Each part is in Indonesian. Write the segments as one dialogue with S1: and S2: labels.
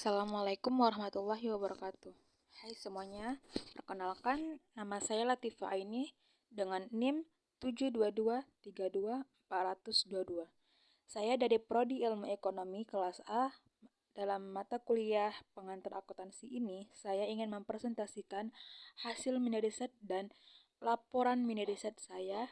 S1: Assalamualaikum warahmatullahi wabarakatuh. Hai semuanya, perkenalkan nama saya Latifah Aini dengan NIM 722324022. Saya dari Prodi Ilmu Ekonomi kelas A. Dalam mata kuliah pengantar akuntansi ini, saya ingin mempresentasikan hasil mini riset dan laporan mini riset saya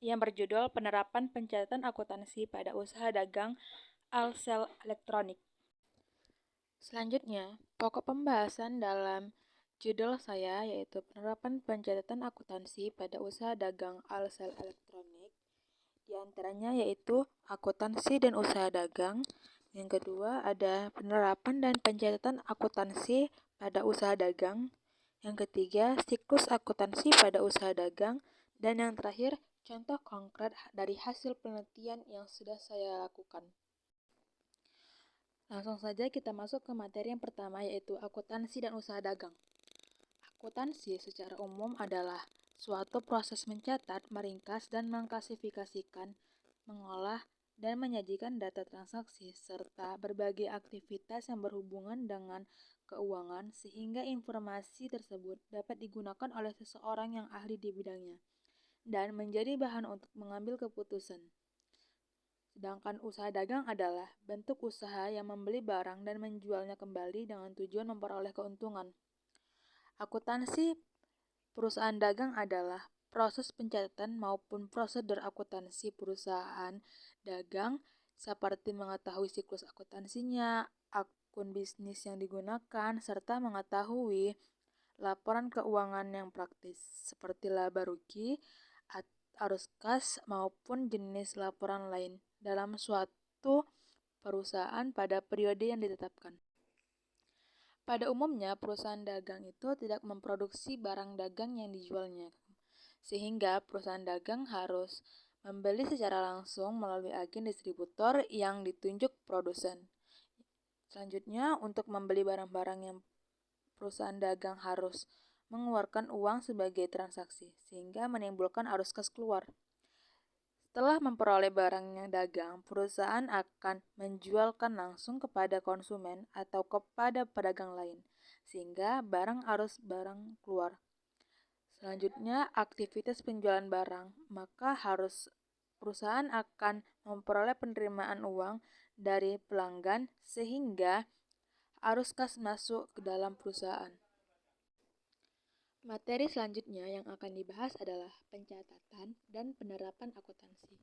S1: yang berjudul Penerapan Pencatatan Akuntansi pada Usaha Dagang Alsel Elektronik. Selanjutnya, pokok pembahasan dalam judul saya yaitu penerapan pencatatan akuntansi pada usaha dagang alsel elektronik. Di antaranya yaitu akuntansi dan usaha dagang. Yang kedua ada penerapan dan pencatatan akuntansi pada usaha dagang. Yang ketiga, siklus akuntansi pada usaha dagang. Dan yang terakhir, contoh konkret dari hasil penelitian yang sudah saya lakukan. Langsung saja kita masuk ke materi yang pertama yaitu akuntansi dan usaha dagang. Akuntansi secara umum adalah suatu proses mencatat, meringkas, dan mengklasifikasikan, mengolah, dan menyajikan data transaksi serta berbagai aktivitas yang berhubungan dengan keuangan sehingga informasi tersebut dapat digunakan oleh seseorang yang ahli di bidangnya dan menjadi bahan untuk mengambil keputusan. Sedangkan usaha dagang adalah bentuk usaha yang membeli barang dan menjualnya kembali dengan tujuan memperoleh keuntungan. Akuntansi perusahaan dagang adalah proses pencatatan maupun prosedur akuntansi perusahaan dagang seperti mengetahui siklus akuntansinya, akun bisnis yang digunakan, serta mengetahui laporan keuangan yang praktis seperti laba rugi, arus kas maupun jenis laporan lain dalam suatu perusahaan pada periode yang ditetapkan. Pada umumnya, perusahaan dagang itu tidak memproduksi barang dagang yang dijualnya, sehingga perusahaan dagang harus membeli secara langsung melalui agen distributor yang ditunjuk produsen. Selanjutnya, untuk membeli barang-barang yang perusahaan dagang harus mengeluarkan uang sebagai transaksi, sehingga menimbulkan arus kas keluar. Setelah memperoleh barangnya dagang, perusahaan akan menjualkan langsung kepada konsumen atau kepada pedagang lain, sehingga barang keluar. Selanjutnya, aktivitas penjualan barang, maka perusahaan akan memperoleh penerimaan uang dari pelanggan sehingga arus kas masuk ke dalam perusahaan. Materi selanjutnya yang akan dibahas adalah pencatatan dan penerapan akuntansi.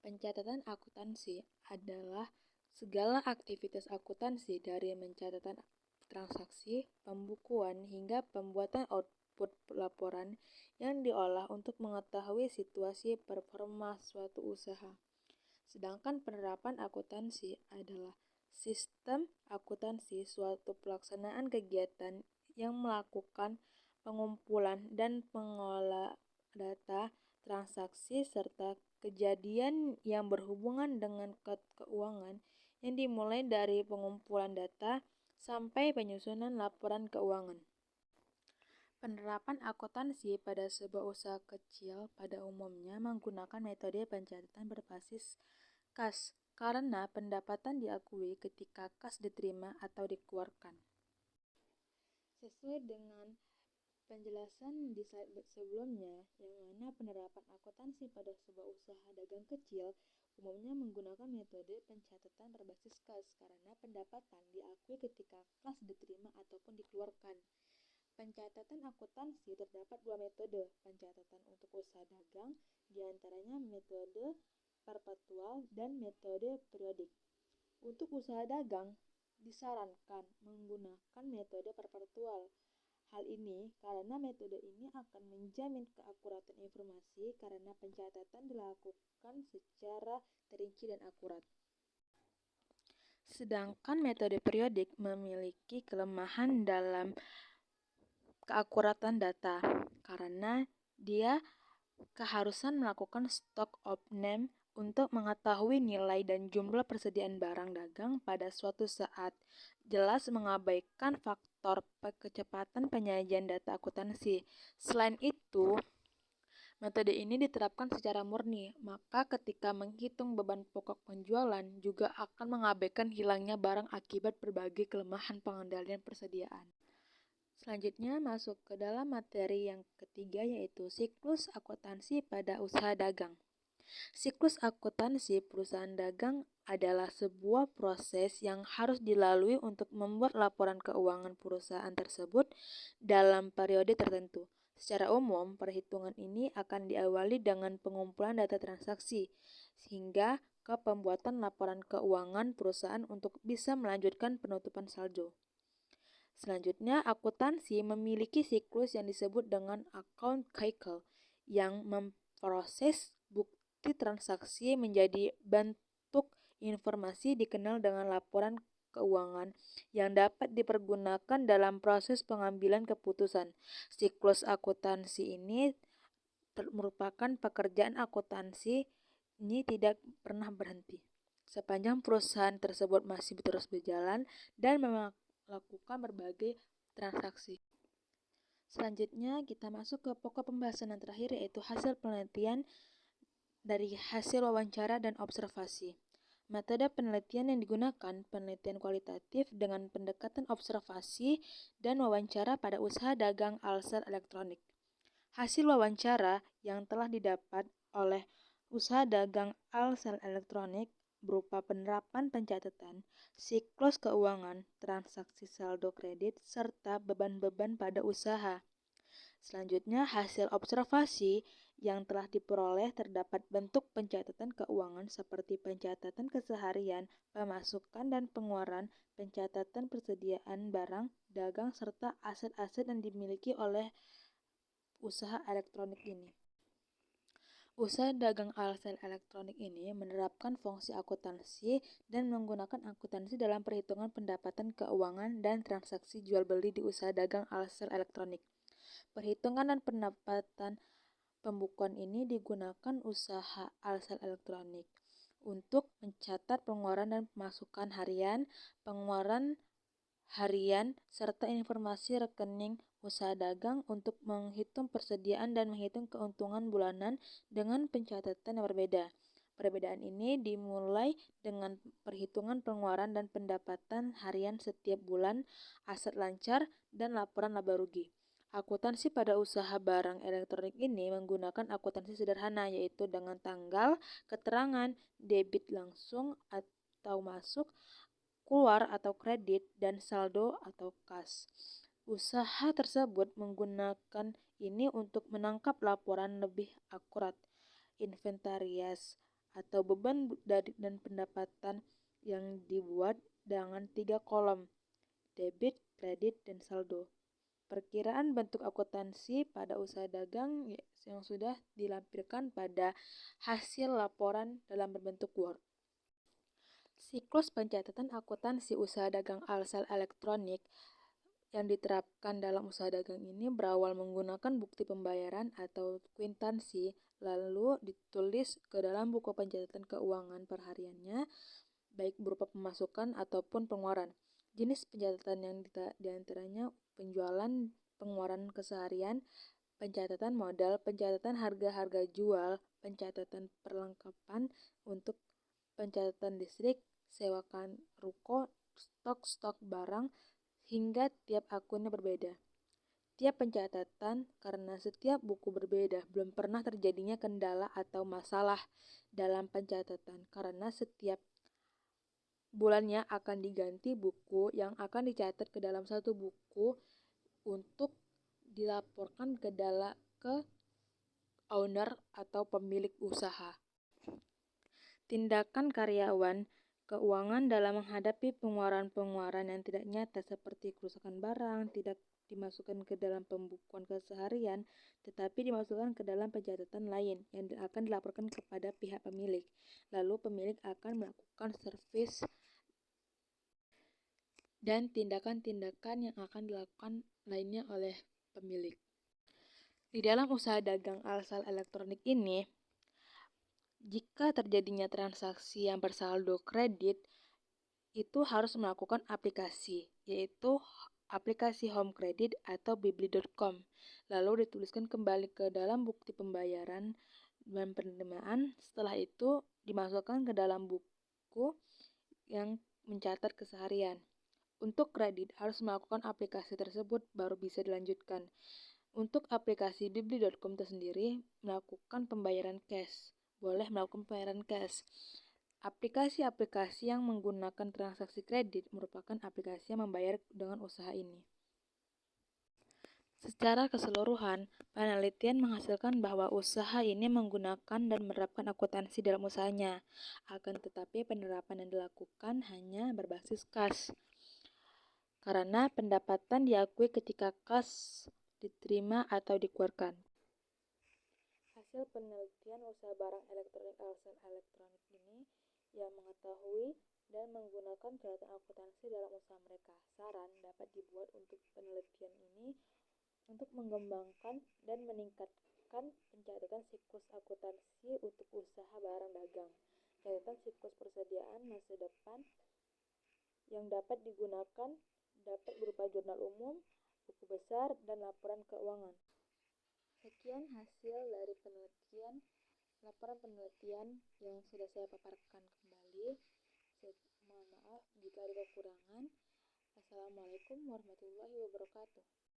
S1: Pencatatan akuntansi adalah segala aktivitas akuntansi dari mencatatkan transaksi, pembukuan, hingga pembuatan output laporan yang diolah untuk mengetahui situasi performa suatu usaha. Sedangkan penerapan akuntansi adalah sistem akuntansi suatu pelaksanaan kegiatan yang melakukan pengumpulan dan pengelola data transaksi serta kejadian yang berhubungan dengan keuangan yang dimulai dari pengumpulan data sampai penyusunan laporan keuangan. Penerapan akuntansi pada sebuah usaha kecil pada umumnya menggunakan metode pencatatan berbasis kas karena pendapatan diakui ketika kas diterima atau dikeluarkan. Sesuai dengan penjelasan di slide sebelumnya, yang mana penerapan akuntansi pada sebuah usaha dagang kecil umumnya menggunakan metode pencatatan berbasis kas karena pendapatan diakui ketika kas diterima ataupun dikeluarkan. Pencatatan akuntansi terdapat dua metode pencatatan untuk usaha dagang, diantaranya metode perpetual dan metode periodik. Untuk usaha dagang, disarankan menggunakan metode perpetual. Hal ini karena metode ini akan menjamin keakuratan informasi karena pencatatan dilakukan secara terinci dan akurat. Sedangkan metode periodik memiliki kelemahan dalam keakuratan data karena dia keharusan melakukan stock of name untuk mengetahui nilai dan jumlah persediaan barang dagang pada suatu saat, jelas mengabaikan faktor kecepatan penyajian data akuntansi. Selain itu, Metode ini diterapkan secara murni, maka ketika menghitung beban pokok penjualan juga akan mengabaikan hilangnya barang akibat berbagai kelemahan pengendalian persediaan. Selanjutnya masuk ke dalam materi yang ketiga, yaitu siklus akuntansi pada usaha dagang. Siklus akuntansi perusahaan dagang adalah sebuah proses yang harus dilalui untuk membuat laporan keuangan perusahaan tersebut dalam periode tertentu. Secara umum, perhitungan ini akan diawali dengan pengumpulan data transaksi, sehingga ke pembuatan laporan keuangan perusahaan untuk bisa melanjutkan penutupan saldo. Selanjutnya, akuntansi memiliki siklus yang disebut dengan account cycle yang memproses bukti transaksi menjadi bentuk informasi dikenal dengan laporan keuangan yang dapat dipergunakan dalam proses pengambilan keputusan. Siklus akuntansi ini merupakan pekerjaan akuntansi ini tidak pernah berhenti sepanjang perusahaan tersebut masih terus berjalan dan melakukan berbagai transaksi. Selanjutnya kita masuk ke pokok pembahasan yang terakhir, yaitu hasil penelitian dari hasil wawancara dan observasi. Metode penelitian yang digunakan penelitian kualitatif dengan pendekatan observasi dan wawancara pada usaha dagang alsel elektronik. Hasil wawancara yang telah didapat oleh usaha dagang alsel elektronik berupa penerapan pencatatan, siklus keuangan, transaksi saldo kredit, serta beban-beban pada usaha. Selanjutnya, hasil observasi yang telah diperoleh terdapat bentuk pencatatan keuangan seperti pencatatan keseharian, pemasukan dan pengeluaran, pencatatan persediaan barang dagang, serta aset-aset yang dimiliki oleh usaha elektronik ini. Usaha dagang alsel elektronik ini menerapkan fungsi akuntansi dan menggunakan akuntansi dalam perhitungan pendapatan keuangan dan transaksi jual beli di usaha dagang alsel elektronik. Perhitungan dan pendapatan pembukuan ini digunakan usaha alsel elektronik untuk mencatat pengeluaran dan pemasukan harian, pengeluaran harian, serta informasi rekening usaha dagang untuk menghitung persediaan dan menghitung keuntungan bulanan dengan pencatatan yang berbeda. Perbedaan ini dimulai dengan perhitungan pengeluaran dan pendapatan harian setiap bulan, aset lancar, dan laporan laba rugi. Akuntansi pada usaha barang elektronik ini menggunakan akuntansi sederhana, yaitu dengan tanggal, keterangan, debit langsung atau masuk, keluar atau kredit, dan saldo atau kas. Usaha tersebut menggunakan ini untuk menangkap laporan lebih akurat, inventaris, atau beban dan pendapatan yang dibuat dengan 3 kolom, debit, kredit, dan saldo. Perkiraan bentuk akuntansi pada usaha dagang yang sudah dilampirkan pada hasil laporan dalam berbentuk Word. Siklus pencatatan akuntansi usaha dagang alsel elektronik yang diterapkan dalam usaha dagang ini berawal menggunakan bukti pembayaran atau kwitansi, lalu ditulis ke dalam buku pencatatan keuangan perhariannya, baik berupa pemasukan ataupun pengeluaran. Jenis pencatatan yang diantaranya penjualan, pengeluaran keseharian, pencatatan modal, pencatatan harga-harga jual, pencatatan perlengkapan untuk pencatatan listrik, sewakan ruko, stok barang, hingga tiap akunnya berbeda. Tiap pencatatan, karena setiap buku berbeda, belum pernah terjadinya kendala atau masalah dalam pencatatan karena setiap bulannya akan diganti buku yang akan dicatat ke dalam satu buku untuk dilaporkan ke owner atau pemilik usaha. Tindakan karyawan keuangan dalam menghadapi pengeluaran-pengeluaran yang tidak nyata seperti kerusakan barang tidak dimasukkan ke dalam pembukuan keseharian, tetapi dimasukkan ke dalam pencatatan lain yang akan dilaporkan kepada pihak pemilik. Lalu pemilik akan melakukan servis dan tindakan-tindakan yang akan dilakukan lainnya oleh pemilik. Di dalam usaha dagang alsel elektronik ini, jika terjadinya transaksi yang bersaldo kredit, itu harus melakukan aplikasi, yaitu aplikasi Home Credit atau Bibli.com, lalu dituliskan kembali ke dalam bukti pembayaran dan penerimaan. Setelah itu dimasukkan ke dalam buku yang mencatat keseharian. Untuk kredit harus melakukan aplikasi tersebut baru bisa dilanjutkan. Untuk aplikasi Bibli.com tersendiri melakukan pembayaran cash, boleh melakukan pembayaran cash. Aplikasi-aplikasi yang menggunakan transaksi kredit merupakan aplikasi yang membayar dengan usaha ini. Secara keseluruhan, penelitian menghasilkan bahwa usaha ini menggunakan dan menerapkan akuntansi dalam usahanya. Akan tetapi penerapan yang dilakukan hanya berbasis kas. Karena pendapatan diakui ketika kas diterima atau dikeluarkan. Hasil penelitian usaha barang elektronik Alsen Elektronik ini yang mengetahui dan menggunakan peralatan akuntansi dalam usaha mereka. Saran dapat dibuat untuk penelitian ini untuk mengembangkan dan meningkatkan pencatatan siklus akuntansi untuk usaha barang dagang. Catatan siklus persediaan masa depan yang dapat digunakan dapat berupa jurnal umum, buku besar, dan laporan keuangan. Sekian hasil dari laporan penelitian yang sudah saya paparkan kembali. Mohon maaf jika ada kekurangan. Assalamualaikum warahmatullahi wabarakatuh.